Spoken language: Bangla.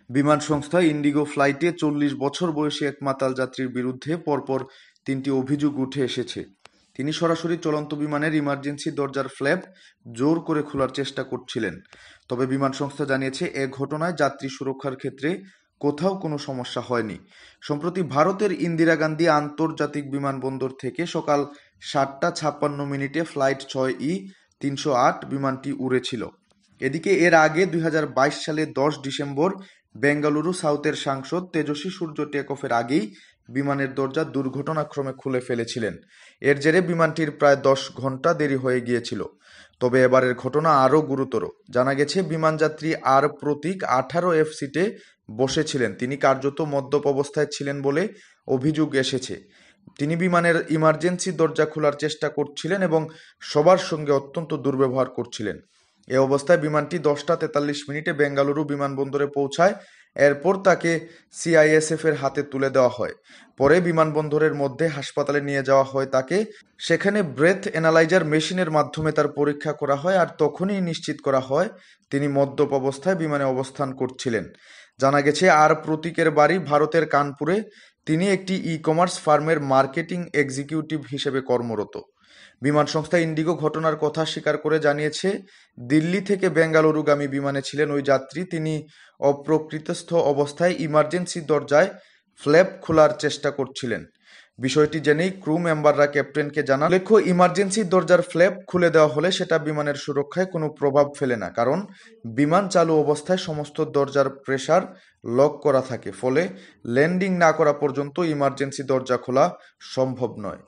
বিমান সংস্থা ইন্ডিগো ফ্লাইটে ৪০ বছর বয়সী এক মাতাল যাত্রীর বিরুদ্ধে পরপর ৩টি অভিযোগ উঠে এসেছে। তিনি সরাসরি চলন্ত বিমানের ইমার্জেন্সি দরজার ফ্ল্যাপ জোর করে খোলার চেষ্টা করছিলেন। তবে বিমান সংস্থা জানিয়েছে, এ ঘটনায় যাত্রী সুরক্ষার ক্ষেত্রে কোথাও কোনো সমস্যা হয়নি। সম্প্রতি ভারতের ইন্দিরা গান্ধী আন্তর্জাতিক বিমানবন্দর থেকে সকাল ৭টা ৫৬ ফ্লাইট ৬ই-৩০৮ বিমানটি উড়েছিল। এদিকে এর আগে ২০২২ সালে ১০ ডিসেম্বর বেঙ্গালুরু সাউথের সাংসদ তেজস্বী সূর্য টেক অফের আগেই বিমানের দরজা দুর্ঘটনাক্রমে খুলে ফেলেছিলেন। এর জেরে বিমানটির প্রায় ১০ ঘন্টা দেরি হয়ে গিয়েছিল। তবে এবারের ঘটনা আরও গুরুতর। জানা গেছে, বিমানযাত্রী আর প্রতীক ১৮F সিটে বসেছিলেন। তিনি কার্যত মদ্যপ অবস্থায় ছিলেন বলে অভিযোগ এসেছে। তিনি বিমানের ইমার্জেন্সি দরজা খোলার চেষ্টা করছিলেন এবং সবার সঙ্গে অত্যন্ত দুর্ব্যবহার করছিলেন। এ অবস্থায় বিমানটি ১০টা ৪৩ বেঙ্গালুরু বিমানবন্দরে পৌঁছায়। এরপর তাকে সিআইএসএফ এর হাতে তুলে দেওয়া হয়। পরে বিমানবন্দরের মধ্যে হাসপাতালে নিয়ে যাওয়া হয় তাকে। সেখানে ব্রেথ অ্যানালাইজার মেশিনের মাধ্যমে তার পরীক্ষা করা হয়, আর তখনই নিশ্চিত করা হয় তিনি মদ্যপ অবস্থায় বিমানে অবস্থান করছিলেন। জানা গেছে, আর প্রতীকের বাড়ি ভারতের কানপুরে। তিনি একটি ই-কমার্স ফার্মের মার্কেটিং এক্সিকিউটিভ হিসেবে কর্মরত। বিমান সংস্থা ইন্ডিগো ঘটনার কথা স্বীকার করে জানিয়েছে, দিল্লি থেকে বেঙ্গালুরুগামী বিমানে ছিলেন ওই যাত্রী। তিনি অপ্রকৃতিস্থ অবস্থায় ইমার্জেন্সি দরজায় ফ্ল্যাপ খোলার চেষ্টা করছিলেন। বিষয়টি জেনেই ক্রু মেম্বাররা ক্যাপ্টেনকে জানান। উল্লেখ্য, ইমার্জেন্সি দরজার ফ্ল্যাপ খুলে দেওয়া হলে সেটা বিমানের সুরক্ষায় কোনো প্রভাব ফেলে না, কারণ বিমান চালু অবস্থায় সমস্ত দরজার প্রেসার লক করা থাকে। ফলে ল্যান্ডিং না করা পর্যন্ত ইমার্জেন্সি দরজা খোলা সম্ভব নয়।